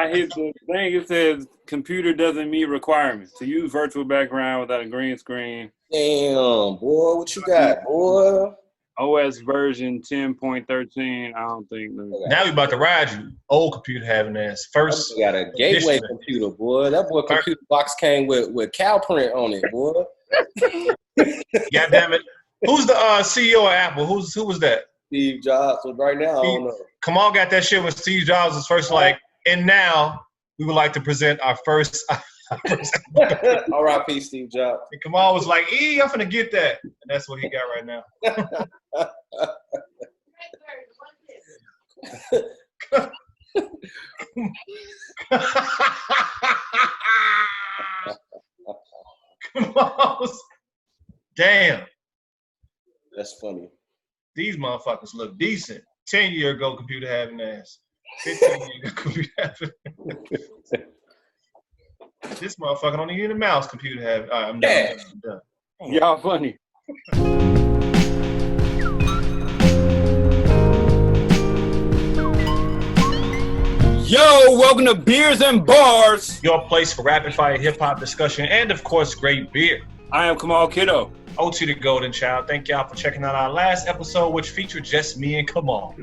I hit the thing. It says computer doesn't meet requirements to use virtual background without a green screen. Damn, boy, what you got, boy? OS version 10.13. I don't think. Now we about to ride you. Old computer having ass. First. Got a gateway computer, boy. That boy Speakerboxx came with cow print on it, boy. God damn it. Who's the CEO of Apple? Who was that? Steve Jobs. So right now, I don't know. Kamal got that shit when Steve Jobs was first like, and now we would like to present our first. R.I.P. Steve Jobs. And Kamal was like, I'm finna get that. And that's what he got right now. Damn. That's funny. These motherfuckers look decent. 10-year ago, computer having ass. 15 year ago, computer having ass. This motherfucker don't need a mouse computer having. All right, I'm done. Y'all funny. Yo, welcome to Beers and Bars. Your place for rapid fire hip hop discussion and, of course, great beer. I am Kamal Kiddo. OT the Golden Child. Thank y'all for checking out our last episode, which featured just me and Kamal.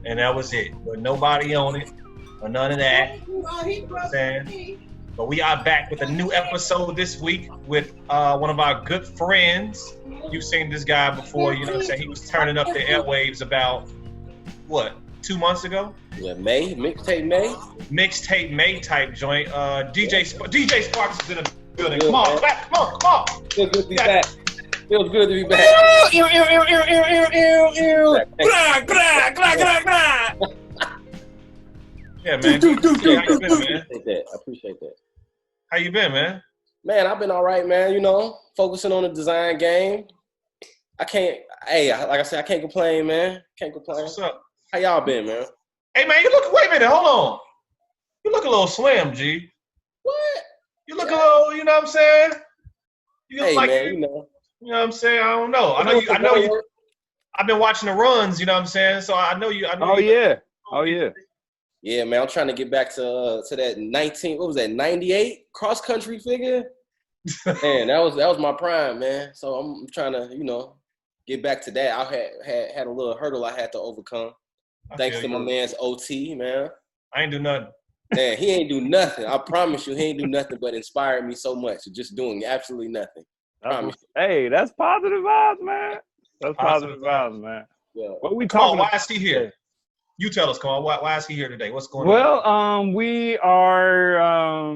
And that was it. But nobody on it or none of that. You know what I'm saying? But we are back with a new episode this week with one of our good friends. You've seen this guy before, you know what I'm saying? He was turning up the airwaves about, 2 months ago? Yeah, Mixtape May type joint. DJ Sparks is in the building. Come on, back, come on. Feels good to be back. Feels good to be back. Yeah, man. How you been, man? I appreciate that. How you been, man? Man, I've been all right, man. You know, focusing on the design game. Like I said, I can't complain, man. Can't complain. What's up? How y'all been, man? Hey, man, wait a minute, hold on. You look a little slim, G. What? You look a little, you know what I'm saying? You look like, man, you know what I'm saying? I don't know. I know you. I've been watching the runs, you know what I'm saying? So I know you. Oh, yeah. Yeah, man, I'm trying to get back to that 98 cross country figure. Man, that was my prime, man. So I'm trying to, get back to that. I had a little hurdle I had to overcome. Thanks to my man's OT, man. I ain't do nothing. Man, he ain't do nothing. I promise you, he ain't do nothing but inspired me so much. Just doing absolutely nothing. Promise you. Hey, that's positive vibes, man. That's positive vibes, man. Yeah. What we talking about? Why is he here? You tell us, Carl. Why is he here today? What's going on? Well, we are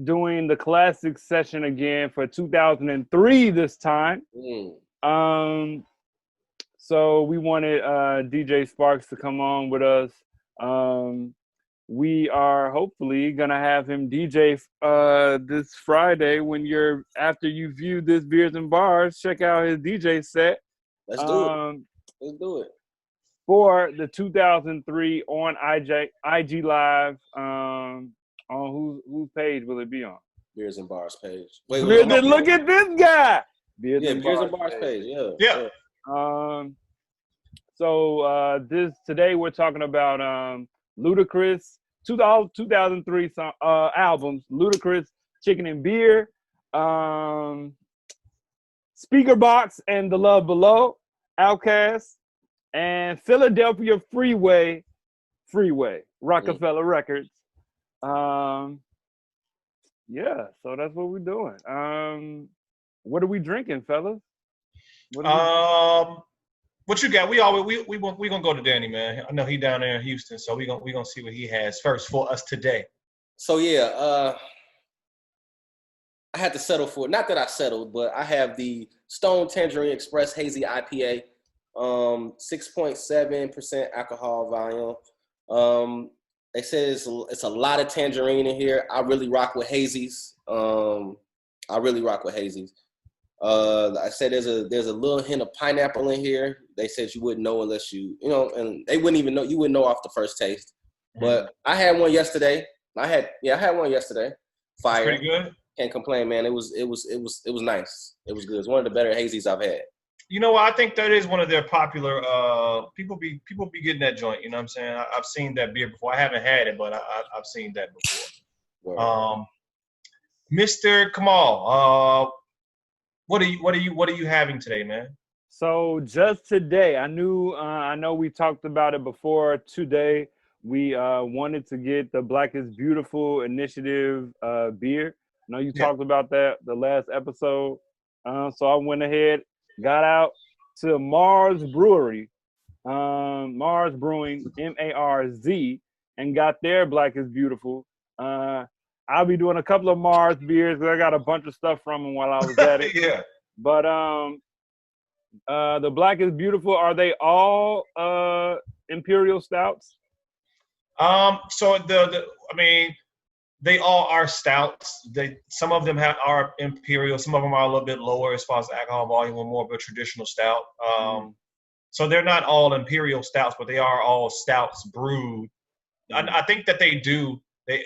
doing the classic session again for 2003 this time. So we wanted DJ Sparks to come on with us. We are hopefully gonna have him DJ this Friday after you view this Beers and Bars. Check out his DJ set. Let's do it. For the 2003 on IG Live, on whose page will it be on? Beers and Bars page. Look at this guy. Beers and Bars page. Yeah. So today we're talking about Ludacris 2003 albums. Ludacris, Chicken and Beer, Speakerboxx and The Love Below, Outkast, and Philadelphia Freeway, Rockefeller Records. Yeah, so that's what we're doing. What are we drinking, fellas? What you got? We gonna go to Dannie, man. I know he down there in Houston, so we gonna see what he has first for us today. So yeah, I had to settle for, not that I settled, but I have the Stone Tangerine Express Hazy IPA, 6.7% alcohol volume. They said it's a lot of tangerine in here. I really rock with hazies. I said there's a little hint of pineapple in here. They said you wouldn't know unless you and they wouldn't even know. You wouldn't know off the first taste. But I had one yesterday. I had one yesterday. Fire. Pretty good. Can't complain, man. It was nice. It was good. It's one of the better hazies I've had. You know what? I think that is one of their popular. People be getting that joint. You know what I'm saying? I've seen that beer before. I haven't had it, but I've seen that before. Mr. Kamal, what are you having today, man? So just today, I know we talked about it before. Today, we wanted to get the Black is Beautiful initiative beer. I know you talked about that the last episode. So I went ahead, got out to Marz Brewery, Marz Brewing, MARZ, and got their Black is Beautiful. I'll be doing a couple of Marz beers because I got a bunch of stuff from them while I was at it. Yeah. But the Black is Beautiful, are they all Imperial Stouts? So I mean, they all are stouts. Some of them are Imperial. Some of them are a little bit lower as far as alcohol volume, or more of a traditional stout. So they're not all Imperial stouts, but they are all stouts brewed. I think that they do.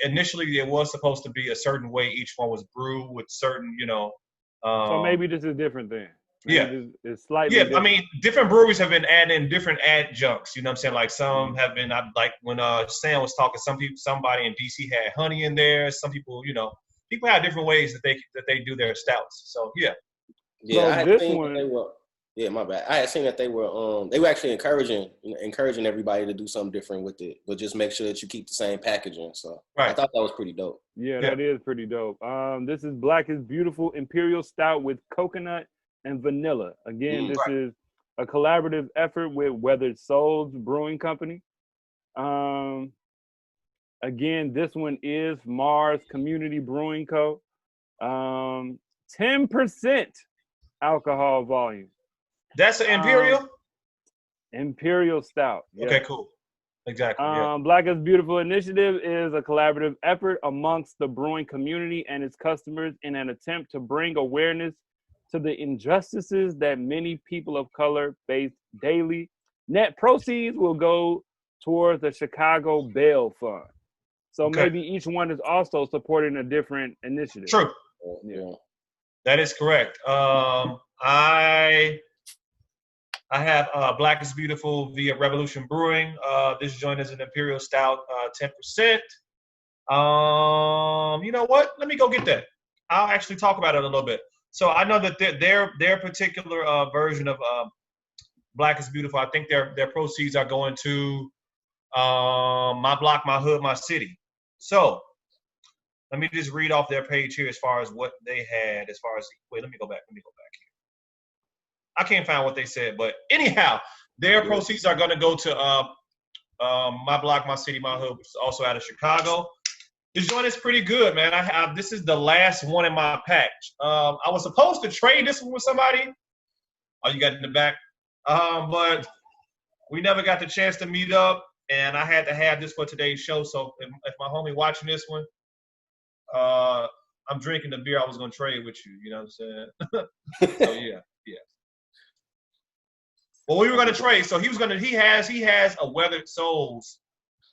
Initially, it was supposed to be a certain way each one was brewed with certain, so maybe this is different then. Maybe it's slightly different. I mean, different breweries have been adding different adjuncts. You know what I'm saying? Like some have been, like when Sam was talking, somebody in DC had honey in there. Some people, people have different ways that they do their stouts. So yeah. Yeah, so I had seen they were. Yeah, my bad. I had seen that they were actually encouraging everybody to do something different with it, but just make sure that you keep the same packaging. So I thought that was pretty dope. Yeah, that is pretty dope. This is Black is Beautiful Imperial Stout with coconut and vanilla. Again, this is a collaborative effort with Weathered Souls Brewing Company. Again, this one is Marz Community Brewing Co. 10% alcohol volume. That's an Imperial? Imperial Stout. Yeah. Okay, cool. Exactly. Black is Beautiful initiative is a collaborative effort amongst the brewing community and its customers in an attempt to bring awareness to the injustices that many people of color face daily. Net proceeds will go towards the Chicago Bail Fund. So maybe each one is also supporting a different initiative. True. Yeah. That is correct. I have Black is Beautiful via Revolution Brewing. This joint is an Imperial Stout, 10%. You know what? Let me go get that. I'll actually talk about it a little bit. So I know that their particular version of Black is Beautiful, I think their proceeds are going to My Block, My Hood, My City. So let me just read off their page here as far as what they had let me go back here. I can't find what they said, but anyhow, their proceeds are going to go to My Block, My City, My Hood, which is also out of Chicago. This joint is pretty good, man. This is the last one in my pack. I was supposed to trade this one with somebody. Oh, you got it in the back. But we never got the chance to meet up, and I had to have this for today's show. So if my homie watching this one, I'm drinking the beer I was going to trade with you. You know what I'm saying? So yeah. Well, we were going to trade. So he has a Weathered Souls,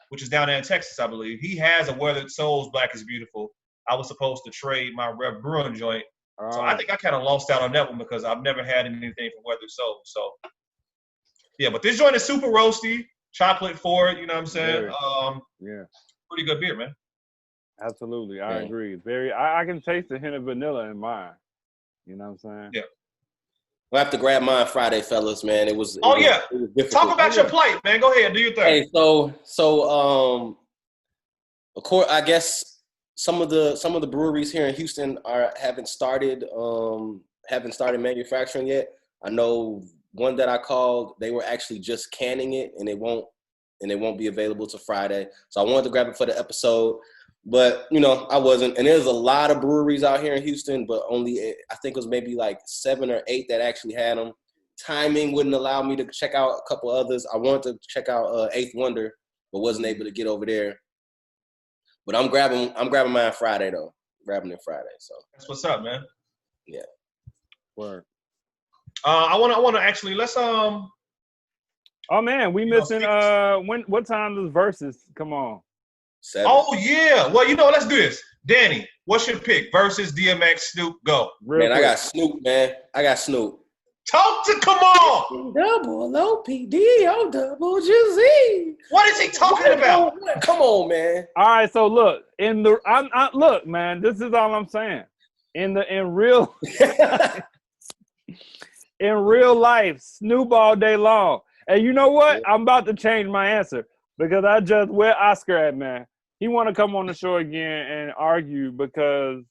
which is down there in Texas, I believe. He has a Weathered Souls Black is Beautiful. I was supposed to trade my Rev Brewing joint. So I think I kind of lost out on that one because I've never had anything from Weathered Souls. So yeah, but this joint is super roasty, chocolate forward, you know what I'm saying? Pretty good beer, man. Absolutely. I agree. I can taste the hint of vanilla in mine. You know what I'm saying? Yeah. We'll have to grab mine Friday, fellas, man. It was Talk about your plight, man. Go ahead, do your thing. Hey, so of course, I guess some of the breweries here in Houston haven't started manufacturing yet. I know one that I called, they were actually just canning it, and it won't be available till Friday. So I wanted to grab it for the episode. But, I wasn't. And there's a lot of breweries out here in Houston, but only, I think it was maybe like 7 or 8 that actually had them. Timing wouldn't allow me to check out a couple others. I wanted to check out Eighth Wonder, but wasn't able to get over there. But I'm grabbing mine Friday, though. Grabbing it Friday. So that's what's up, man. Yeah. Word. I want to actually, let's, oh, man, we missing, what time does Versus come on? 7. Oh, yeah. Well, let's do this. Danny, what's your pick? Versus DMX, Snoop, go. Man, I got Snoop, man. I got Snoop. Come on. Double O-P-D-O double G-Z. What is he talking about? Come on, man. All right, so look, look, man, this is all I'm saying. In real in real life, Snoop all day long. And you know what? Yeah. I'm about to change my answer because I just where Oscar at, man. He want to come on the show again and argue because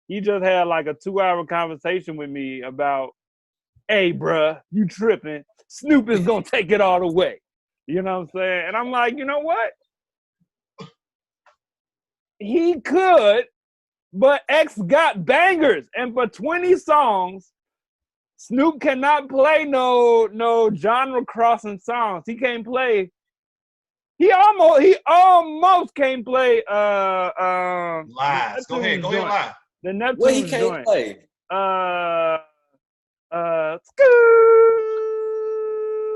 he just had like a 2-hour conversation with me about, hey, bruh, you tripping. Snoop is going to take it all the way. You know what I'm saying? And I'm like, you know what? He could, but X got bangers. And for 20 songs, Snoop cannot play no genre crossing songs. He can't play. He almost can't play lies. Go ahead, lie. The Neptune What he can't joint. play?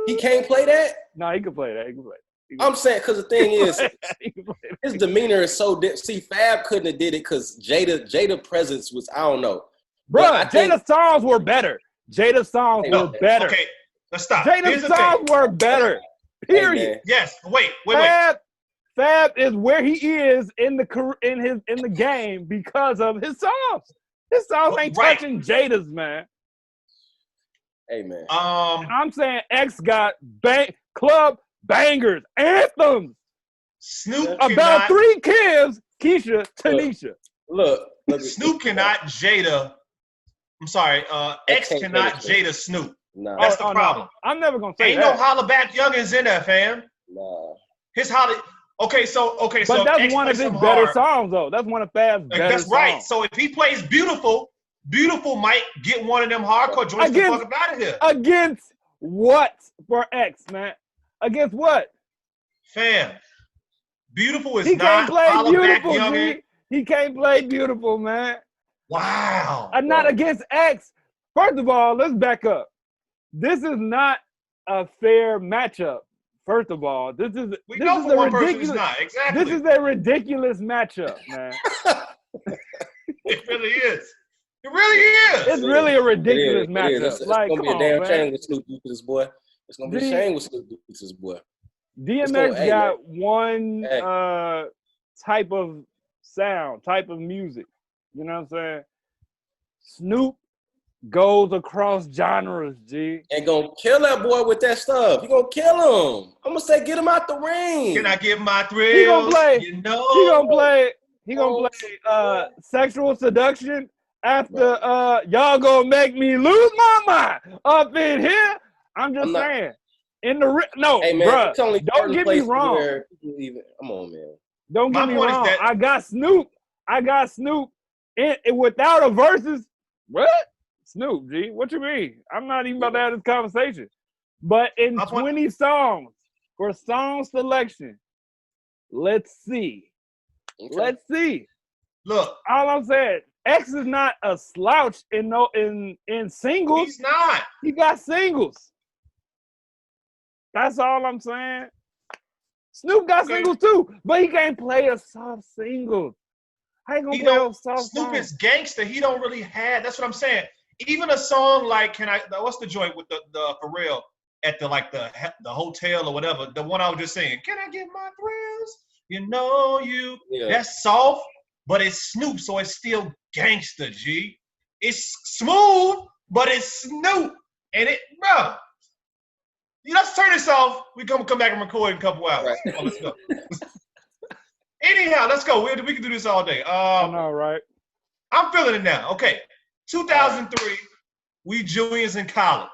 He can't play that? No, he can play that. I'm saying because the thing is, He can play that. his demeanor is so See, Fab couldn't have did it because Jada presence was, I don't know. Bruh, Jada's songs were better. Jada's songs were better. Okay, let's stop. Jada's songs were better. Period. Hey, yes. Wait. Fab is where he is in the game because of his songs. His songs ain't touching Jada's, man. Hey, man. I'm saying X got club bangers, anthems. Snoop about 3 kids, Keisha, Tanisha. Look. Snoop cannot Jada. I'm sorry. X cannot Jada Snoop. Nah. That's the problem. No. I'm never gonna say Ain't that. no holla back youngins in there, fam. Nah. His holla. Okay, so but that's X one of his better songs, though. That's one of Fab's better songs. That's right. So if he plays Beautiful might get one of them hardcore joints the fuck up out of here. Against what for X, man? Against what? Fam. Beautiful is he not can't play holla back Beautiful, youngin. He can't play Beautiful, man. Wow. I'm not against X. First of all, let's back up. This is not a fair matchup. First of all, this is a ridiculous. Exactly. This is a ridiculous matchup, man. It really is. It really is. It's really a ridiculous matchup. It's gonna be a damn shame with Snoop Dogg this boy. It's gonna be a shame with Snoop Dogg this boy. DMX got one type of sound, type of music. You know what I'm saying? Snoop goes across genres, G. And gonna kill that boy with that stuff. You gonna kill him. I'm gonna say get him out the ring. Can I get my thrills? He gonna play. You know? He gonna play Sexual Seduction after y'all gonna make me lose my mind up in here. I'm just saying. Hey man, bruh, don't get me wrong. Come on, man. Don't get me wrong. I got Snoop without a versus. What? Snoop, G. What you mean? I'm not even about to have this conversation. But in 20 songs for song selection, let's see. Okay. Let's see. Look, all I'm saying, X is not a slouch in singles. He's not. He got singles. That's all I'm saying. Snoop got singles too, but he can't play a soft single. How you gonna play a soft Snoop song? is gangster. He don't really have. That's what I'm saying. Even a song like what's the joint with the for real at the hotel or whatever, the one I was just saying, can I get my thrills? You know you. Yeah. That's soft, but it's Snoop, so it's still gangster, G. It's smooth, but it's Snoop. And bro. Let's turn this off. We come back and record in a couple hours. Right. Oh, let's go. Anyhow, let's go. We can do this all day. I know, right? I'm feeling it now. Okay. 2003, we juniors in college.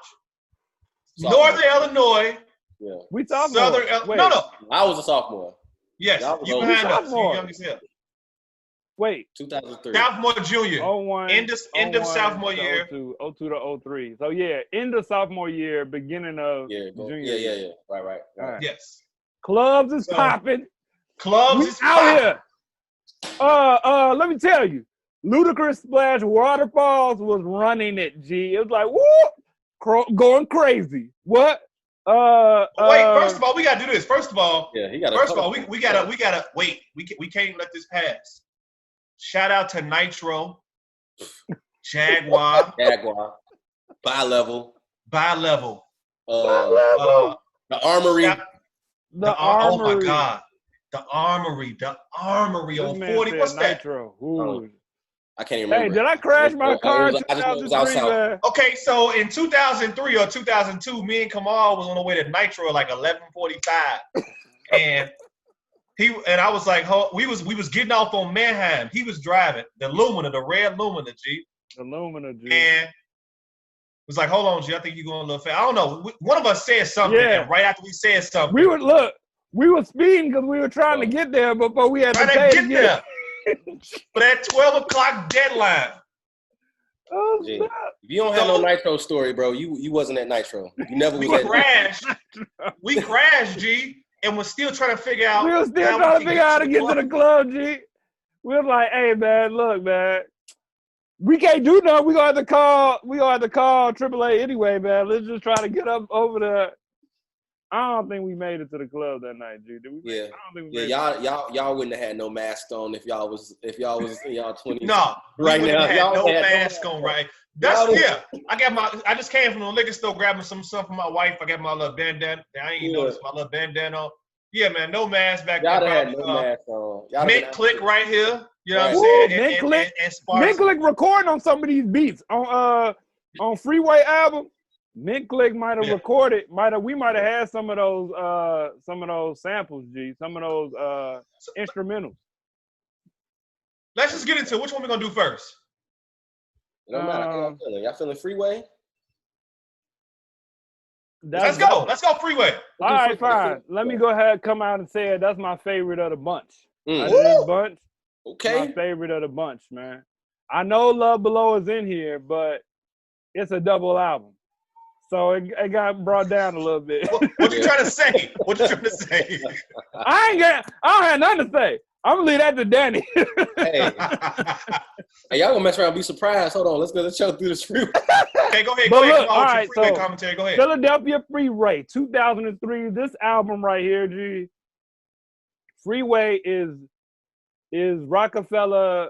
Northern Illinois. Yeah. We sophomore. Southern No. I was a sophomore. Yes, you behind us. You young as hell. Wait. 2003. Sophomore, junior. 01. End of sophomore year. 02 to 03. So yeah, end of sophomore year, beginning of junior year. Yeah. Right. Yes. Clubs is popping. Clubs is out here. Let me tell you, Ludacris Splash Waterfalls was running it, G. It was like, whoop, going crazy. What? Wait, first of all, we gotta do this. First of all, we gotta wait. We can't let this pass. Shout out to Nitro, Jaguar, Bi-level. Bi-level. The Armory. The Armory. Oh my God. The Armory on 40. What's that? Nitro. I can't even remember. Hey, did I crash my car in 2003, man? Okay, so in 2003 or 2002, me and Kamal was on the way to Nitro at like 11:45, and I was like, we was getting off on Manheim. He was driving the Lumina, the red Lumina, G. The Lumina, G. And was like, hold on, G, I think you're going a little fast. I don't know. One of us said something, and right after we said something, we were speeding because we were trying to get there before we had to pay to get there. For that 12 o'clock deadline. Oh, G, if you don't have no Nitro story, bro, you wasn't at Nitro. You never was at Nitro. We crashed, G, and was still trying to figure out. We were still trying to figure out how to get to the club, G. We were like, hey, man, look, man. We can't do nothing. We gonna have to call AAA anyway, man. Let's just try to get up over there. I don't think we made it to the club that night, G. Did we? Yeah. I don't think we y'all wouldn't have had no mask on if y'all was in y'all 20s. No, right now. Had no mask on, right? I just came from the liquor store grabbing some stuff for my wife. I got my little bandana. I ain't noticed my little bandana on. Yeah, man, no mask back there. Y'all had no mask on. Mint Click right here. You know what I'm saying? Mint Click recording on some of these beats on Freeway album. Mint Click might have recorded. We might have had some of those samples, G. Some of those instrumentals. Let's just get into which one we're gonna do first. It don't matter. How y'all feeling? Y'all feeling Freeway? Let's go. Let's go Freeway. All right, fine. Let me go ahead, come out and say it. That's my favorite of the bunch. Bunch. Okay. My favorite of the bunch, man. I know Love Below is in here, but it's a double album. So it got brought down a little bit. What you trying to say? I don't have nothing to say. I'm gonna leave that to Dannie. Hey, y'all gonna mess around and be surprised. Hold on, let's show through this Freeway. Okay, go ahead. All right, Freeway commentary. Go ahead. Philadelphia Freeway, 2003. This album right here, G. Freeway is Rockefeller,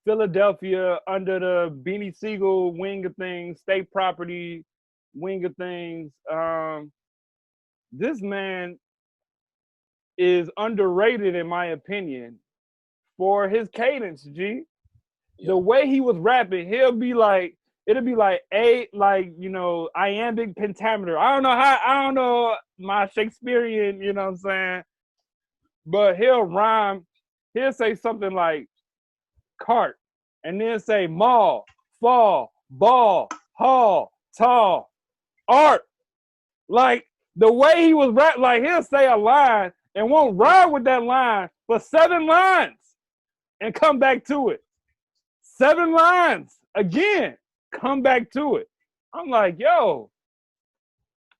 Philadelphia, under the Beanie Siegel wing of things, state property wing of things. This man is underrated in my opinion for his cadence, G. Yeah. The way he was rapping, it'll be like iambic pentameter. I don't know my Shakespearean, you know what I'm saying? But he'll say something like cart, and then say mall, fall, ball, hall, tall, art. Like the way he was rap, like he'll say a line and won't ride with that line for 7 lines and come back to it. 7 lines again, come back to it. I'm like, yo,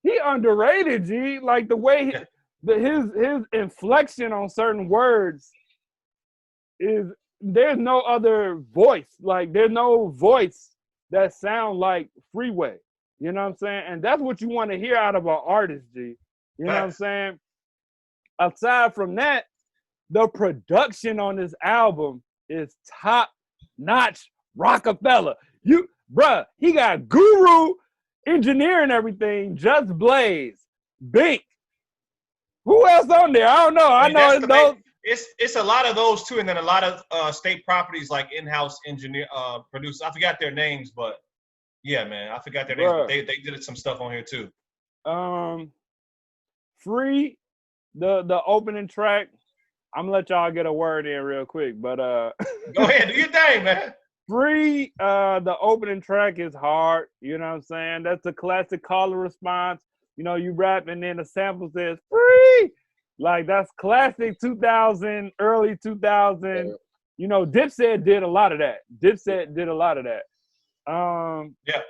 he underrated, G. Like the way his inflection on certain words there's no other voice. Like there's no voice that sound like Freeway. You know what I'm saying? And that's what you want to hear out of an artist, G. You know what I'm saying? Aside from that, the production on this album is top-notch Rockefeller. He got Guru engineering everything, Just Blaze, Bink. Who else on there? I don't know. I know it's those. It's a lot of those too, and then a lot of state properties like in-house engineer producers. I forgot their names, but yeah, man, I forgot their names. But they did some stuff on here too. Free, the opening track. I'm gonna let y'all get a word in real quick, but go ahead, do your thing, man. Free, the opening track is hard. You know what I'm saying? That's a classic caller response. You know, you rap and then the sample says free. Like that's classic 2000, early 2000. You know, Dipset did a lot of that. Yeah.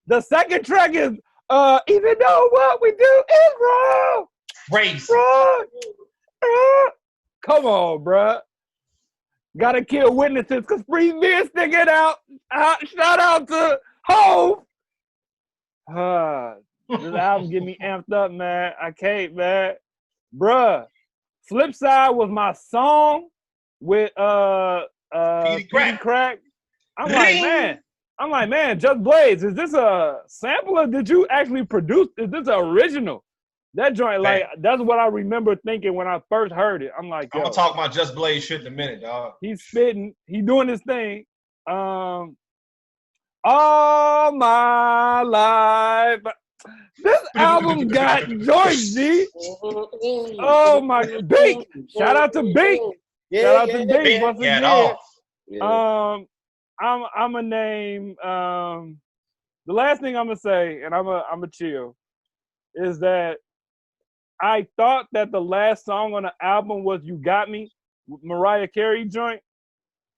The second track is even though what we do is wrong. Crazy. Wrong. Come on, bruh. Gotta kill witnesses because Free BEERZ sticking out. Shout out to Hov. This album get me amped up, man. I can't, man. Bruh. Flip Side was my song with Petey Crack. I'm like, man, I'm like, man, Just Blaze, is this a sample or did you actually produce? Is this an original? That joint, like, that's what I remember thinking when I first heard it. I'm like, yo. I'm gonna talk about Just Blaze shit in a minute, dog. He's spitting, he doing his thing. All my life. This album got joints, G. Oh my, Bink. Shout out to Bink. Shout out to Bink once again. I'm a name. The last thing I'm gonna say, and I'm a chill, is that I thought that the last song on the album was "You Got Me," Mariah Carey joint,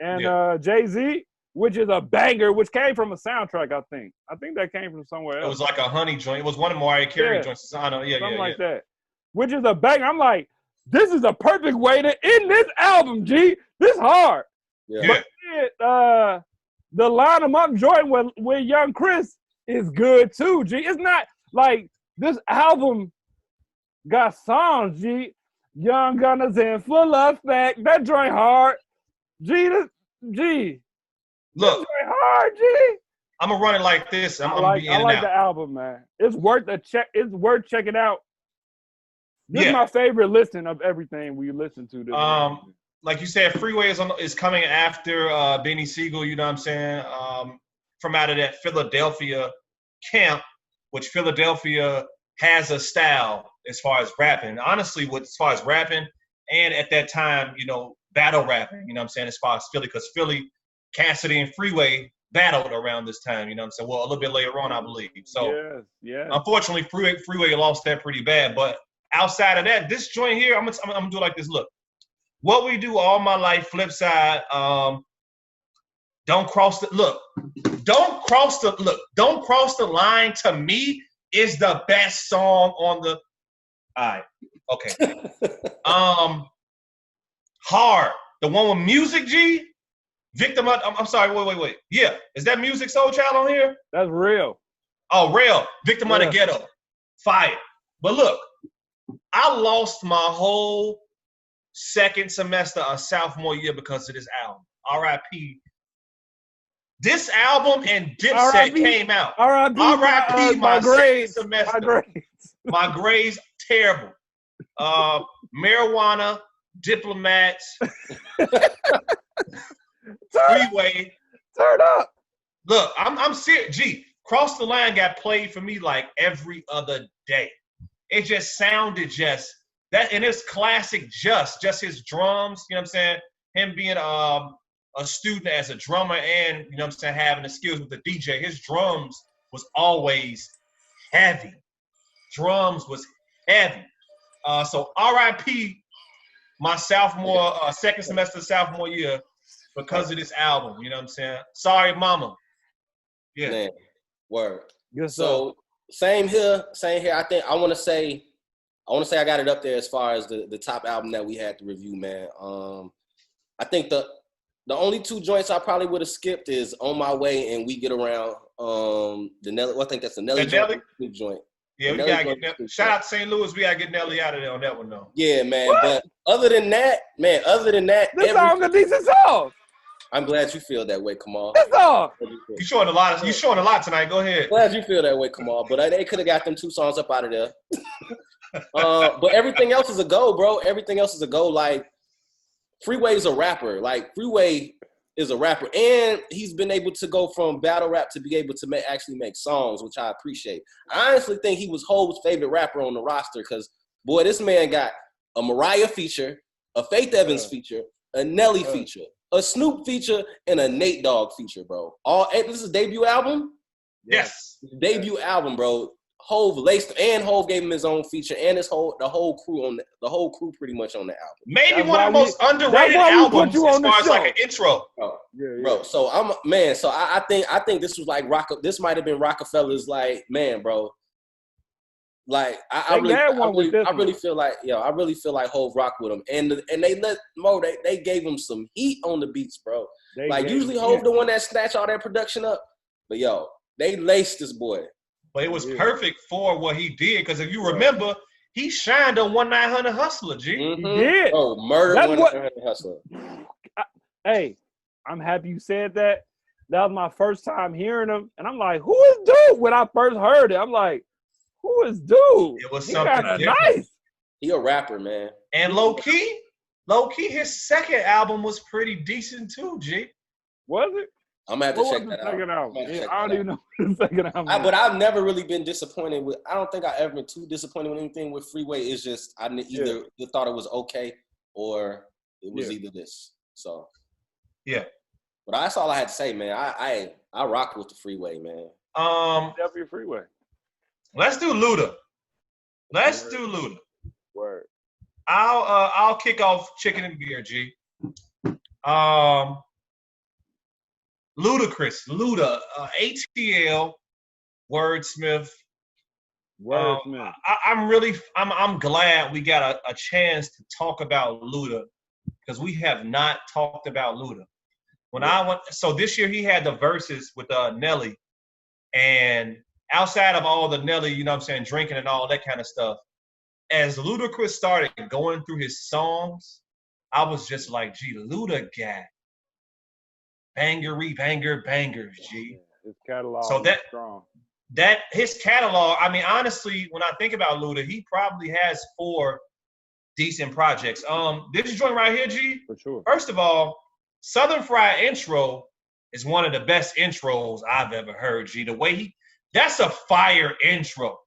and Jay-Z, which is a banger, which came from a soundtrack. I think that came from somewhere else. It was like a honey joint. It was one of Mariah Carey joints. Something like that. Which is a banger. I'm like, this is a perfect way to end this album, G. This hard. Yeah. But the line 'em up joint with Young Chris is good too, G. It's not like this album got songs, G. Young Gunners in full effect. That joint hard. G. Look. That joint hard, G. I'm gonna run it like this. I like the album, man. It's worth a check. It's worth checking out. This is my favorite listen of everything we listen to. This like you said, Freeway is coming after Benny Siegel, you know what I'm saying? From out of that Philadelphia camp, which Philadelphia has a style as far as rapping. Honestly, as far as rapping, and at that time, you know, battle rapping, you know what I'm saying, as far as Philly, because Philly, Cassidy and Freeway battled around this time, you know what I'm saying? Well, a little bit later on, I believe. So, unfortunately, Freeway lost that pretty bad. But outside of that, this joint here, I'm gonna do it like this. Look. What We Do All My Life, flip side, Don't Cross the Line, to me, is the best song on the, all right, okay. Hard, the one with Music, G, Victim of, I'm sorry, wait. Yeah, is that Music Soul Child on here? That's Real. Oh, Real, Victim of the Ghetto, fire. But look, I lost my whole second semester of sophomore year because of this album. R.I.P. This album and Dipset came out. R.I.P. my grades. Semester. My grades terrible. Marijuana, Diplomats, Freeway. Turn up. Look, I'm serious. G, Cross the Line got played for me like every other day. It just sounded just that, and it's classic. Just his drums. You know what I'm saying? Him being a student as a drummer, and you know what I'm saying, having the skills with the DJ. His drums was always heavy. Drums was heavy. So R.I.P. my sophomore, second semester sophomore year because of this album. You know what I'm saying? Sorry, mama. Yeah. Man, word. Good. So same here. I think I want to say I got it up there as far as the top album that we had to review, man. I think the only two joints I probably would have skipped is On My Way and We Get Around. The Nelly, well, I think that's the Nelly joint. Yeah, we gotta get Nelly. Shout out to St. Louis. We gotta get Nelly out of there on that one, though. Yeah, man. What? But other than that, this song's a decent song. I'm glad you feel that way, Kamal. This song. You showing a lot. You showing a lot tonight. Go ahead. Glad you feel that way, Kamal. But they could have got them two songs up out of there. But everything else is a go, bro. Everything else is a go. Like, Freeway's a rapper. Like, Freeway is a rapper. And he's been able to go from battle rap to be able to actually make songs, which I appreciate. I honestly think he was Hove's favorite rapper on the roster because, boy, this man got a Mariah feature, a Faith Evans feature, a Nelly feature, a Snoop feature, and a Nate Dogg feature, bro. This is his debut album? Yes. Debut album, bro. Hove laced, and Hove gave him his own feature, and the whole crew pretty much on the album. Maybe one of the most underrated albums as far as like an intro. Bro. So I think this was like this might have been Rockefeller's like, man, bro. Like I really feel like Hove rocked with him, and they let Mo. They gave him some heat on the beats, bro. Usually Hove the one that snatch all that production up, but they laced this boy. But it was perfect for what he did, because if you remember, he shined on 1-900 Hustler, G. Mm-hmm. He did. Oh, murder 1-900 Hustler. Hey, I'm happy you said that, that was my first time hearing him, and I'm like, who is dude? When I first heard it, I'm like, who is dude? It was He something kinda different. nice. He a rapper, man. And low key, his second album was pretty decent too, G. Was it? I'm gonna have to What check was that the second out. album? Yeah, I don't even know what the second album was. But I've never really been disappointed with. I don't think I've ever been too disappointed with anything with Freeway. It's just I either thought it was okay or it was either this. So yeah. But that's all I had to say, man. I rock with the Freeway, man. Definitely Freeway. Let's do Luda. Word. I'll kick off Chicken and Beer, G. Ludacris, Luda, ATL, Wordsmith. I'm glad we got a chance to talk about Luda because we have not talked about Luda. So this year he had the verses with Nelly, and outside of all the Nelly, you know what I'm saying, drinking and all that kind of stuff, as Ludacris started going through his songs, I was just like, gee, Luda got bangers, G. His catalog so is strong. That his catalog, I mean, honestly, when I think about Luda, he probably has 4 decent projects. This joint right here, G. For sure. First of all, Southern Fried Intro is one of the best intros I've ever heard, G. The way that's a fire intro.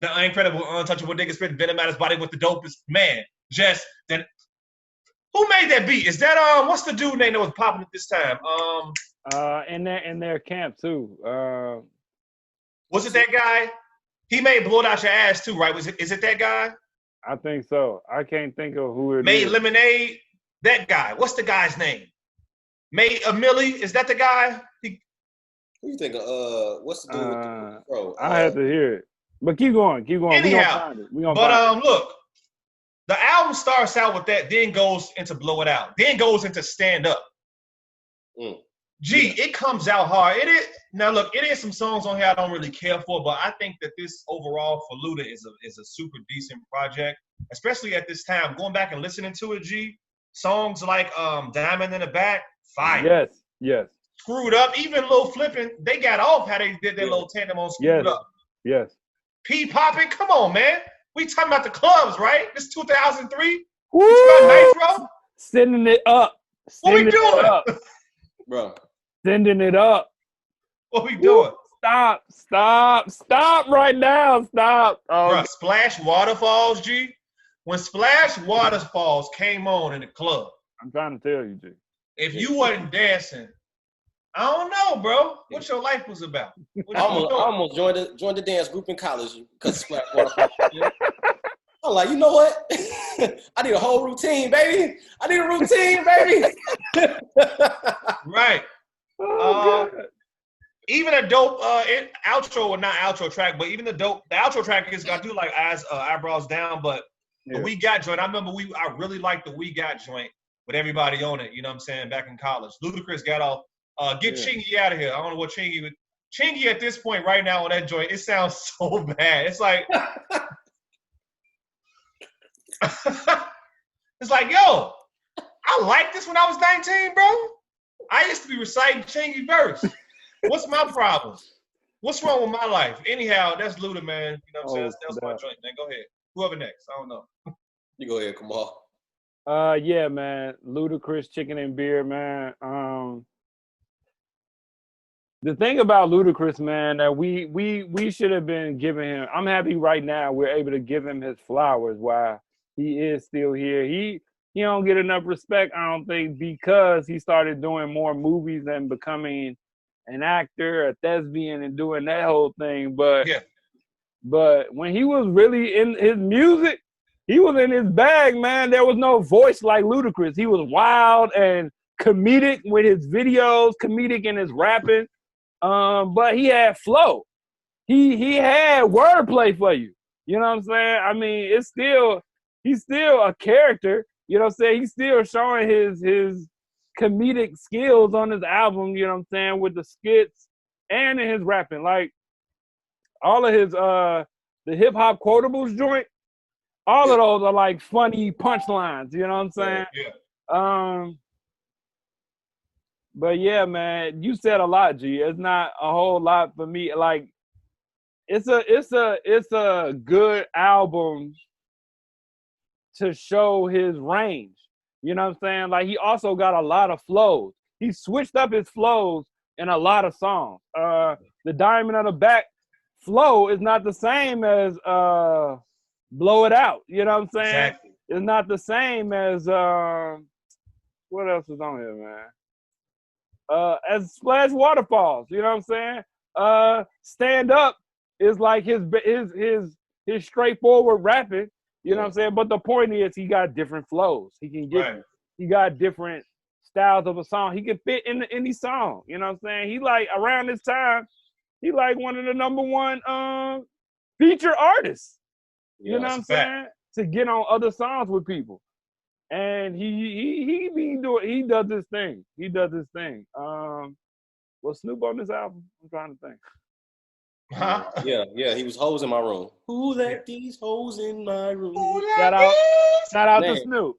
The incredible, untouchable nigga spit venom out his body with the dopest man. Who made that beat? Is that what's the dude name that was popping at this time? In their camp too. Was it that guy? He made Blow It Out Your Ass too, right? Is it that guy? I think so. I can't think of who it made is. Lemonade. That guy. What's the guy's name? Made a Millie. Is that the guy? Who you think of? What's the dude with the bro? I have to hear it. But keep going. Anyhow, look, the album starts out with that, then goes into Blow It Out, then goes into Stand Up. It comes out hard. It is now. Look, it is some songs on here I don't really care for, but I think that this overall for Luda is a super decent project, especially at this time. Going back and listening to it, G, songs like Diamond in the Back, fire. Yes. Screwed Up, even Lil Flippin', they got off how they did their little tandem on Screwed Up. Yes. P Poppin', come on, man. We talking about the clubs, right? This 2003. Woo! We talking Nitro. Sending it up. What we doing, bro? Sending it up. What we doing? Stop right now. Stop. Bro, Splash Waterfalls, G. When Splash Waterfalls came on in the club, I'm trying to tell you, G. If you wasn't dancing, I don't know, bro. What your life was about? I almost joined the dance group in college because Splash Waterfalls. I'm like, you know what? I need a whole routine, baby. Right. Even a dope outro, or not outro track, but even the outro track is I do like Eyebrows Down, but the We Got joint, I remember I really liked the We Got joint with everybody on it, you know what I'm saying, back in college. Ludacris got off, get Chingy out of here. I don't know what Chingy would. Chingy at this point right now on that joint, it sounds so bad. It's like it's like, yo, I liked this when I was 19, bro. I used to be reciting Chingy verse. What's my problem? What's wrong with my life? Anyhow, that's Luda, man. You know what I'm saying? That's my joint, man. Go ahead. Whoever next. I don't know. You go ahead, come on. Yeah, man. Ludacris, Chicken and Beer, man. The thing about Ludacris, man, that we should have been giving him. I'm happy right now we're able to give him his flowers while he is still here. He don't get enough respect, I don't think, because he started doing more movies and becoming an actor, a thespian, and doing that whole thing. But when he was really in his music, he was in his bag, man. There was no voice like Ludacris. He was wild and comedic with his videos, comedic in his rapping. But he had flow. He had wordplay for you. You know what I'm saying? I mean, he's still a character. You know what I'm saying? He's still showing his comedic skills on his album, you know what I'm saying, with the skits and in his rapping. Like all of his the hip hop quotables joint, all of those are like funny punchlines, you know what I'm saying? But yeah, man, you said a lot, G. It's not a whole lot for me. Like, it's a good album to show his range. You know what I'm saying? Like, he also got a lot of flows. He switched up his flows in a lot of songs. The Diamond on the Back flow is not the same as Blow It Out. You know what I'm saying? Exactly. It's not the same as what else is on here, man? As Splash Waterfalls. You know what I'm saying? Stand Up is like his straightforward rapping. You know what I'm saying? But the point is, he got different flows. He can get. Right. He got different styles of a song. He can fit in any song. You know what I'm saying? He like around this time, he like one of the #1 feature artists. You know what I'm saying? To get on other songs with people. And he does this thing. He does this thing. Was Snoop on this album? I'm trying to think. Huh? Yeah, he was hoes in my room. Who let these hoes in my room? Shout out to Snoop.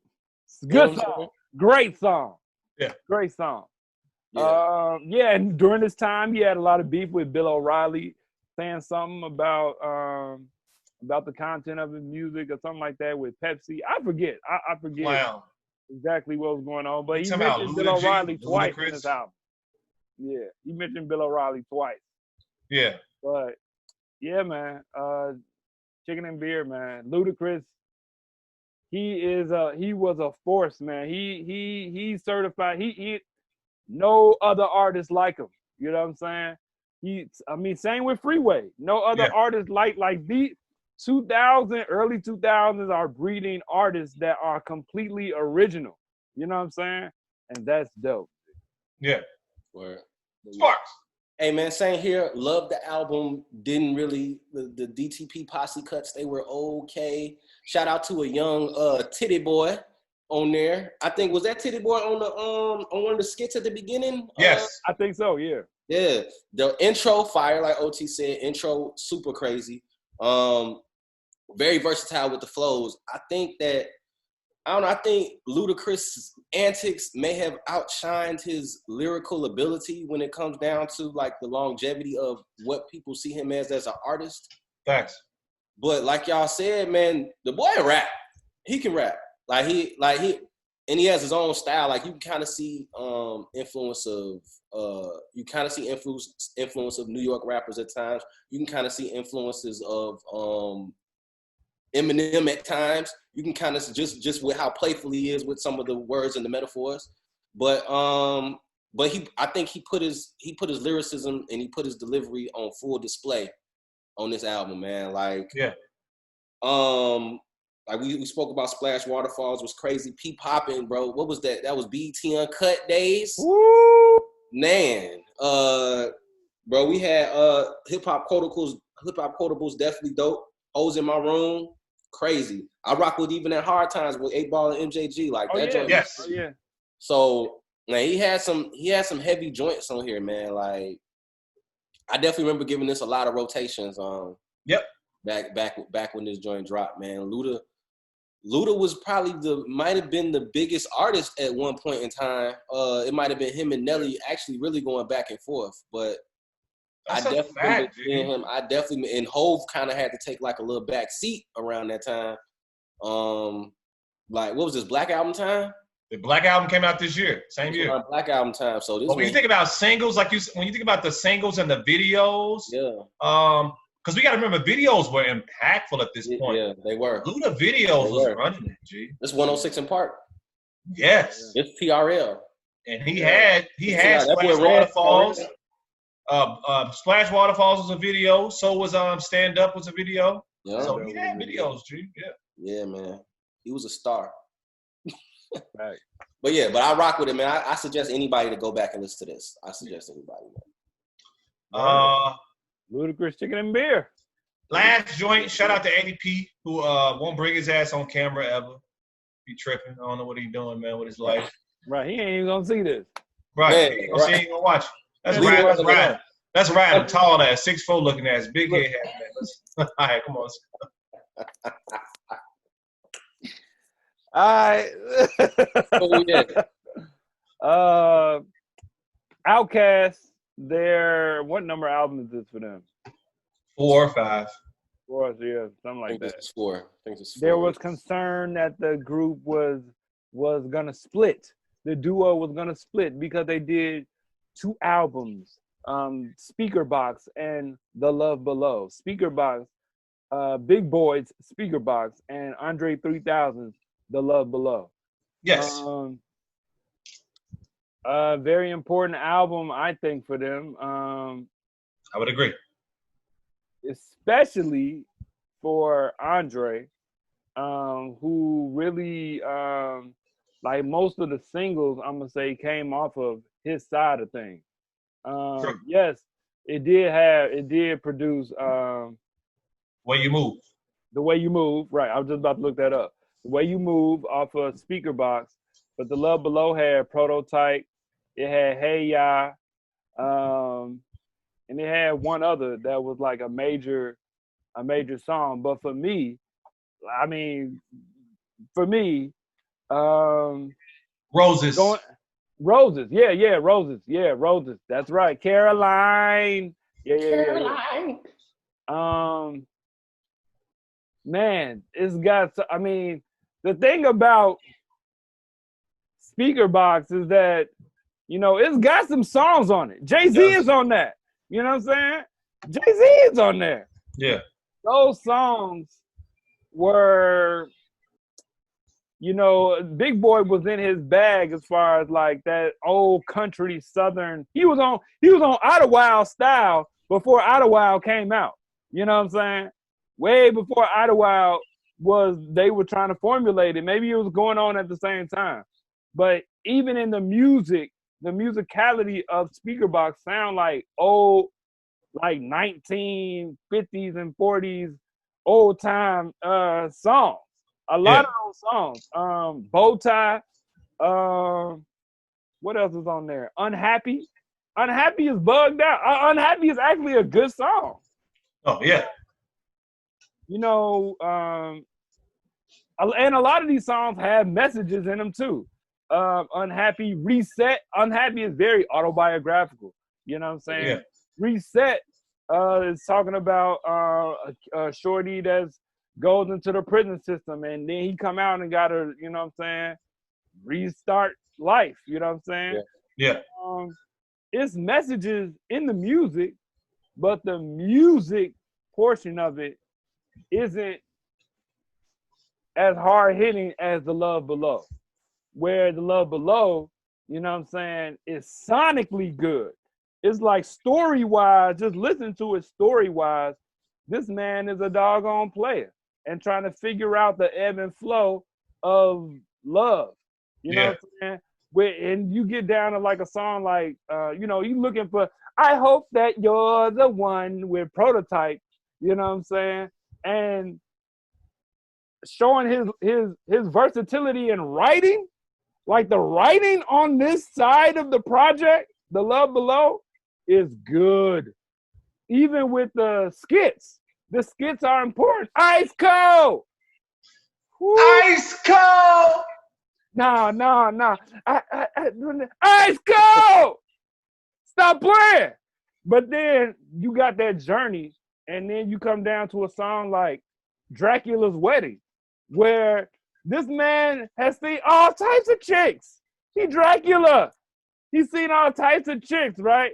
Good song. Great song. Yeah. Great song. Yeah. And during this time, he had a lot of beef with Bill O'Reilly, saying something about the content of his music or something like that with Pepsi. I forget. I forget exactly what was going on. But he mentioned Bill O'Reilly twice in this album. Yeah, he mentioned Bill O'Reilly twice. Yeah. But yeah, man. Chicken and Beer, man. Ludacris. He was a force, man. He's certified. He no other artist like him. You know what I'm saying? Same with Freeway. No other artist like the early 2000s are breeding artists that are completely original. You know what I'm saying? And that's dope. Yeah. Word. Sparks. Hey man, same here. Love the album. Didn't really the DTP posse cuts. They were okay. Shout out to a young Titty Boy on there. I think was that Titty Boy on one of the skits at the beginning. Yes, I think so. Yeah. Yeah. The intro fire, like OT said. Intro super crazy. Very versatile with the flows. I think Ludacris' antics may have outshined his lyrical ability when it comes down to like the longevity of what people see him as an artist. Facts. But like y'all said, man, the boy rap. He can rap. And he has his own style. Like you can kind of see influence of New York rappers at times. You can kind of see influences of Eminem at times. You can kind of just with how playful he is with some of the words and the metaphors. But I think he put his lyricism and he put his delivery on full display on this album, man. Like like we spoke about Splash Waterfalls was crazy. P popping, bro. What was that? That was BET Uncut days. Woo! Man. Bro, we had hip hop quotables definitely dope. Hoes in My Room. Crazy. I rock with even at Hard Times with 8 Ball and MJG. Like that joint. Yes. Oh, yeah. So man, he had some heavy joints on here, man. Like I definitely remember giving this a lot of rotations. Back when this joint dropped, man. Luda was probably might have been the biggest artist at one point in time. It might have been him and Nelly actually really going back and forth, but That's I definitely remember seeing him. And Hove kind of had to take like a little back seat around that time. Like what was this Black Album time? The Black Album came out this year, same year. Black Album time. So this. But when you think about singles, when you think about the singles and the videos, because we got to remember videos were impactful at this point. Yeah, they were. Luda videos was running it, G. This 106 in Park. Yes. It's TRL. And he had Splash Waterfalls. Splash Waterfalls was a video. So was Stand Up was a video. Yeah. So he had videos, G. Yeah. Yeah, man. He was a star. Right. But I rock with it, man. I suggest anybody to go back and listen to this. I suggest anybody, man. Ludacris Chicken and Beer. Last joint, shout out to ADP, who won't bring his ass on camera ever. Be tripping. I don't know what he's doing, man, with his life. Right, he ain't even gonna see this. Right, man, he ain't gonna watch it. That's right. That's right. I'm tall ass, 6'4" looking ass, big head, man. All right, come on. All right. Oh, yeah. Outkast, what number album is this for them? 4 or 5. 4, yeah, something I like think that. this is 4. I think this is 4. There was concern that the group was gonna split. The duo was gonna split because they did 2 albums, Speakerboxx and The Love Below. Speakerboxx, Big Boy's Speakerboxx, and Andre 3000's The Love Below. Yes. Very important album, I think, for them. I would agree. Especially for Andre, who really, like most of the singles, I'm gonna say, came off of his side of things. Sure. Yes, it did produce Way You Move. The Way You Move. Right, I was just about to look that up. The Way You Move off of Speakerboxx, but The Love Below had Prototype. It had Hey Ya, and it had one other that was like a major song. But for me, Roses. Roses. Yeah, Roses. Yeah, Roses. That's right. Caroline. Yeah. Man, it's got, the thing about Speakerboxx is that, it's got some songs on it. Jay-Z is on that. You know what I'm saying? Jay-Z is on there. Yeah. Those songs were, Big Boy was in his bag as far as like that old country southern. He was on Idlewild style before Idlewild came out. You know what I'm saying? Way before Idlewild they were trying to formulate it. Maybe it was going on at the same time. But even in the music, the musicality of Speakerboxx sound like old, like 1950s and 40s old time songs. A lot of those songs. Bow Tie. What else is on there? Unhappy. Unhappy is bugged out. Unhappy is actually a good song. Oh yeah. And a lot of these songs have messages in them too. Unhappy, Reset. Unhappy is very autobiographical. You know what I'm saying? Yeah. Reset is talking about a shorty that's goes into the prison system, and then he come out and got to, you know what I'm saying, restart life. You know what I'm saying? Yeah. It's messages in the music, but the music portion of it isn't as hard hitting as The Love Below. Where The Love Below, you know what I'm saying, is sonically good. It's like story-wise, just listen to it story-wise, this man is a doggone player and trying to figure out the ebb and flow of love. You know what I'm saying? And you get down to like a song like, you looking for, I hope that you're the one with Prototype, you know what I'm saying? And showing his versatility in writing, like the writing on this side of the project, The Love Below, is good. Even with the skits are important. Ice Cold! Woo. Ice Cold! Nah. Ice Cold! Stop playing! But then you got that journey, and then you come down to a song like Dracula's Wedding, where this man has seen all types of chicks. He Dracula. He's seen all types of chicks, right?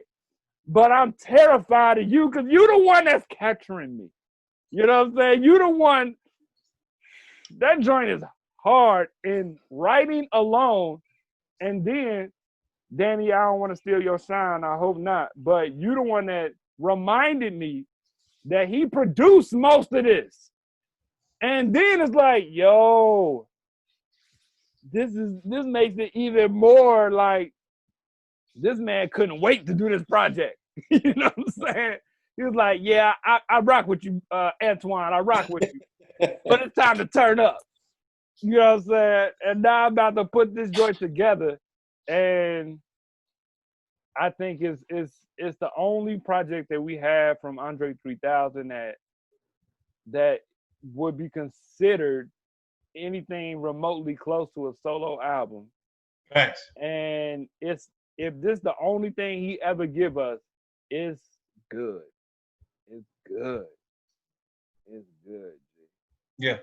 But I'm terrified of you because you're the one that's capturing me. You know what I'm saying? You the one. That joint is hard in writing alone. And then, Danny, I don't want to steal your shine. I hope not. But you the one that reminded me that he produced most of this. And then it's like, yo, this makes it even more like this man couldn't wait to do this project. You know what I'm saying? He was like, yeah, I rock with you, Antoine. I rock with you. But it's time to turn up. You know what I'm saying? And now I'm about to put this joint together. And I think it's the only project that we have from Andre 3000 that would be considered anything remotely close to a solo album. Thanks. And it's if this the only thing he ever give us, it's good. It's good. It's good. Yeah.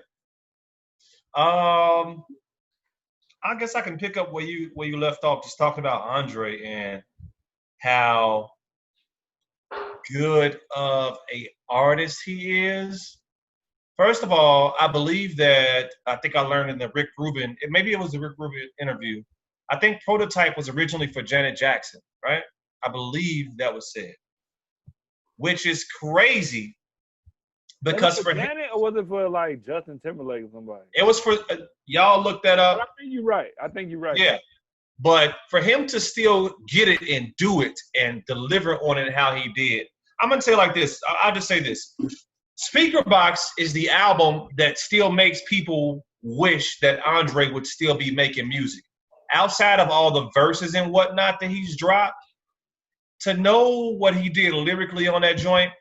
I guess I can pick up where you left off, just talking about Andre and how good of a artist he is. First of all, I believe that I think I learned in the Rick Rubin, maybe it was the Rick Rubin interview. I think Prototype was originally for Janet Jackson, right? I believe that was said, which is crazy because for Janet, or was it for like Justin Timberlake or somebody? It was for y'all look that up. But I think you're right. Yeah, but for him to still get it and do it and deliver on it how he did, I'm gonna say like this. I'll just say this: Speakerboxx is the album that still makes people wish that Andre would still be making music. Outside of all the verses and whatnot that he's dropped, to know what he did lyrically on that joint,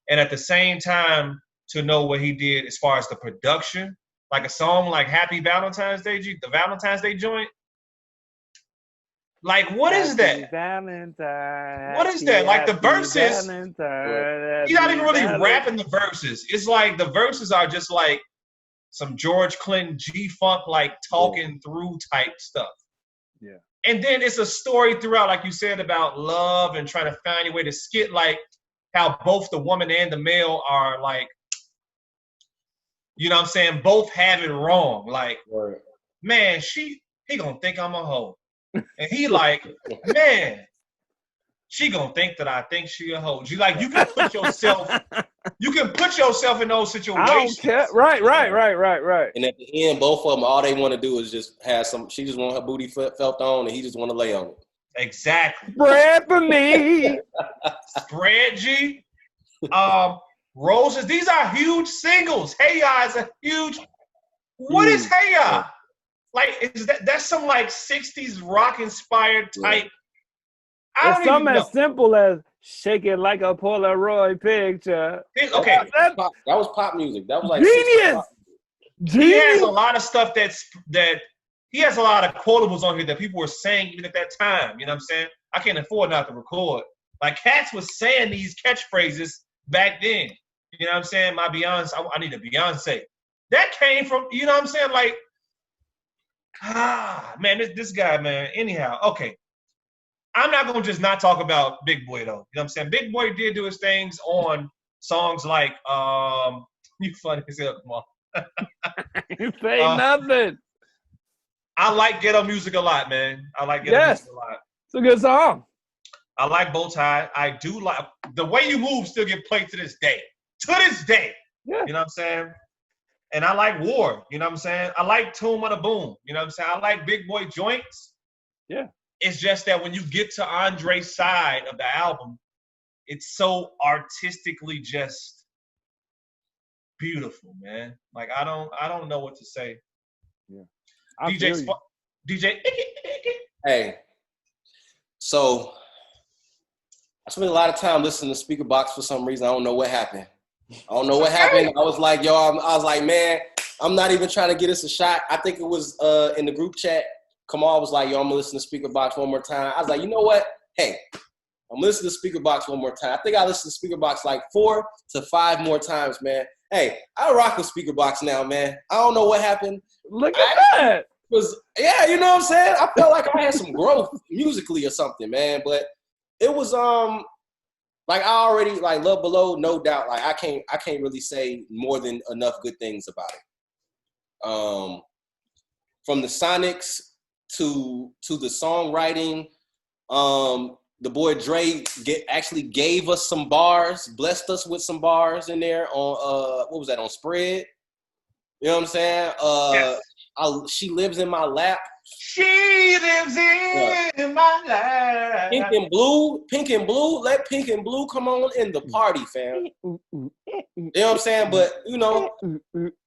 and at the same time to know what he did as far as the production, like a song like Happy Valentine's Day, the Valentine's Day joint. Like, what is that? Valentine, what is that? Like the verses, he's not even really rapping the verses. It's like the verses are just like some George Clinton G-Funk, like talking through type stuff. Yeah. And then it's a story throughout, like you said, about love and trying to find a way to skit, like how both the woman and the male are like, you know what I'm saying, both have it wrong. Like, man, he gonna think I'm a hoe. And he like, man, she gonna think that I think she a hoe. You like, you can put yourself in those situations. I don't care. Right. And at the end, both of them, all they want to do is just have some. She just want her booty felt on, and he just want to lay on it. Exactly. Spread for me. Spread G. Roses. These are huge singles. Hey Ya is a huge. What is Hey Ya? Like, is that's some like 60s rock inspired type? It's something as simple as shake it like a Polaroid picture. Okay, that was pop music. That was like genius. He has a lot of stuff that he has a lot of quotables on here that people were saying even at that time. You know what I'm saying? I can't afford not to record. Like Cats was saying these catchphrases back then. You know what I'm saying? My Beyonce, I need a Beyonce. That came from, you know what I'm saying? Like, man, this guy, man. Anyhow, okay. I'm not going to just not talk about Big Boy, though. You know what I'm saying? Big Boy did do his things on songs like, you funny as hell, come on. You say nothing. I like ghetto music a lot, man. I like ghetto music a lot. It's a good song. I like Bow Tie. I do like The Way You Move still get played to this day. To this day. Yeah. You know what I'm saying? And I like War. You know what I'm saying? I like Tomb of the Boom. You know what I'm saying? I like Big Boy joints. Yeah. It's just that when you get to Andre's side of the album, it's so artistically just beautiful, man. Like I don't know what to say. Yeah. DJ. Hey. So I spent a lot of time listening to Speakerboxx for some reason. I don't know what happened. I was like, yo, I was like, man, I'm not even trying to get us a shot. I think it was in the group chat. Kamal was like, yo, I'm going to listen to Speakerboxx one more time. I was like, you know what? Hey, I'm listening to Speakerboxx one more time. I think I listened to Speakerboxx like 4 to 5 more times, man. Hey, I rock with Speakerboxx now, man. I don't know what happened. Look at that. Yeah, you know what I'm saying? I felt like I had some growth musically or something, man. But it was like I already like Love Below, no doubt. Like I can't really say more than enough good things about it. From the sonics to the songwriting, the boy Dre actually gave us some bars, blessed us with some bars in there on what was that, on Spread? You know what I'm saying? Yes. She Lives in My Lap. She lives in my life. Pink and Blue, let Pink and Blue come on in the party, fam. You know what I'm saying? But, you know, so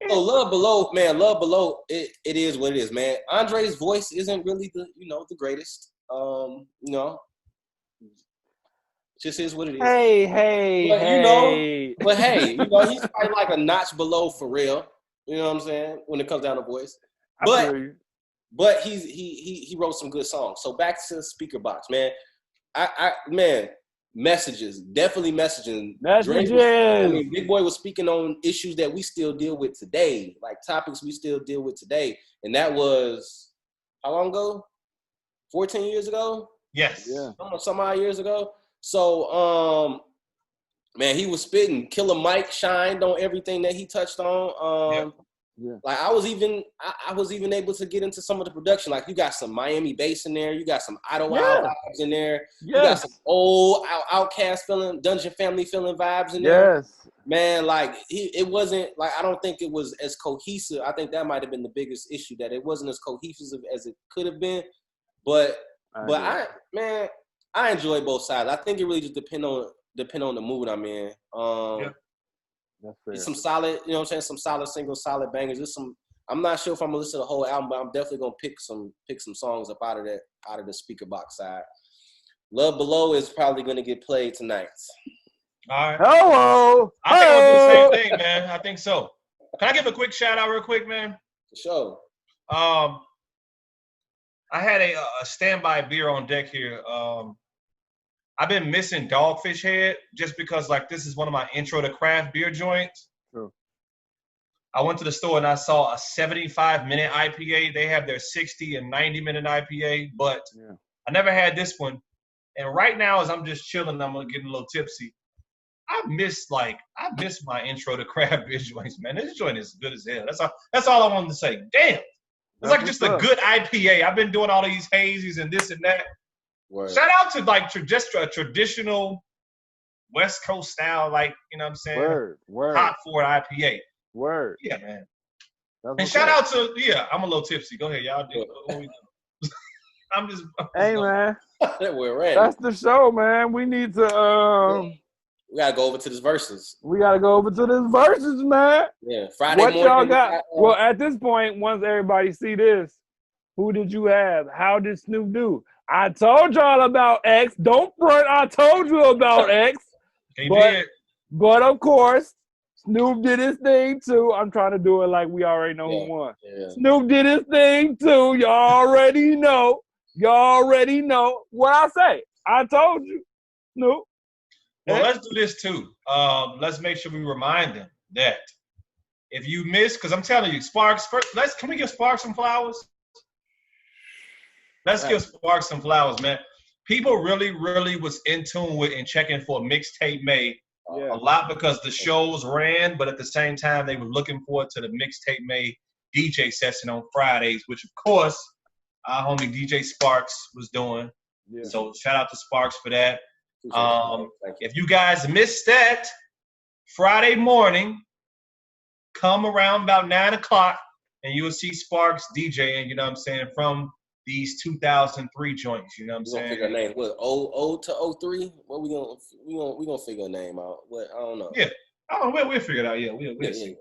Love Below, man, Love Below, it is what it is, man. Andre's voice isn't really the greatest. You know, just is what it is. Hey. But hey, you know, he's probably like a notch below for real. You know what I'm saying? When it comes down to voice. But but he wrote some good songs. So back to Speakerboxx, man. Man, messages, definitely messaging. Messages. Big Boy was speaking on issues that we still deal with today, like topics we still deal with today. And that was how long ago? 14 years ago? Yes. Yeah. Some odd years ago. So, man, he was spitting. Killer Mike shined on everything that he touched on. Like I was even able to get into some of the production. Like you got some Miami bass in there, you got some Idlewild vibes in there, you got some old Outkast feeling, Dungeon Family feeling vibes in there. Yes. Man, like it wasn't like I don't think it was as cohesive. I think that might have been the biggest issue, that it wasn't as cohesive as it could have been. But I enjoy both sides. I think it really just depend on the mood I'm in. That's fair. Some solid, you know what I'm saying? Some solid singles, solid bangers. Just some. I'm not sure if I'm gonna listen to the whole album, but I'm definitely gonna pick some songs up out of the Speakerboxx side. Love Below is probably gonna get played tonight. All right. Hello. I think I'll do the same thing, man. I think so. Can I give a quick shout out real quick, man? For sure. I had a standby beer on deck here. I've been missing Dogfish Head just because, like, this is one of my intro to craft beer joints. True. I went to the store and I saw a 75-minute IPA. They have their 60 and 90-minute IPA, but I never had this one. And right now, as I'm just chilling, I'm getting a little tipsy. I miss my intro to craft beer joints, man. This joint is good as hell. That's all I wanted to say. Damn. It's like just a good IPA. I've been doing all these hazies and this and that. Word. Shout out to like just a traditional West Coast style, like, you know what I'm saying? Word. Hot Ford IPA. Word. Yeah, man. That's And shout out to, I'm a little tipsy. Go ahead, y'all do it. I'm just hey, man. We're ready. That's the show, man. We need to we gotta go over to this verses. We gotta go over to this verses, man. Yeah, Friday what morning. Y'all got? Well, at this point, once everybody see this, who did you have? How did Snoop do? I told y'all about X. Don't front. I told you about X. But of course, Snoop did his thing too. I'm trying to do it like we already know who won. Yeah. Snoop did his thing too. Y'all already know. What I say. I told you, Snoop. Well, let's do this too. Let's make sure we remind them that if you miss, because I'm telling you, Sparks, can we give Sparks some flowers? Let's give Sparks some flowers, man. People really, really was in tune with and checking for Mixtape May a lot because the shows ran, but at the same time, they were looking forward to the Mixtape May DJ session on Fridays, which, of course, our homie DJ Sparks was doing. Yeah. So shout out to Sparks for that. If you guys missed that, Friday morning, come around about 9 o'clock and you will see Sparks DJing, you know what I'm saying, from these 2003 joints, you know what I'm saying? Figure a name. What, 0 to 03? What we gonna figure a name out? What, I don't know. Yeah. We'll figure it out. Yeah, we'll see.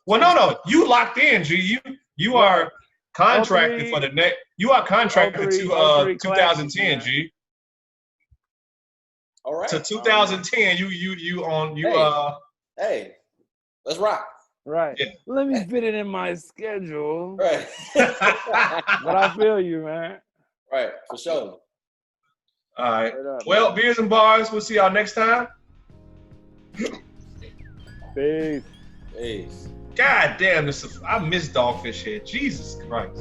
Well, no, you locked in, G. You are contracted for the next. You are contracted to 2010, G. All right. To 2010, Hey, let's rock. Right. Yeah. Let me fit it in my schedule. Right. But I feel you, man. Right, for sure. All right. Well, Beers and Bars, we'll see y'all next time. Peace. God damn, I miss Dogfish Head. Jesus Christ.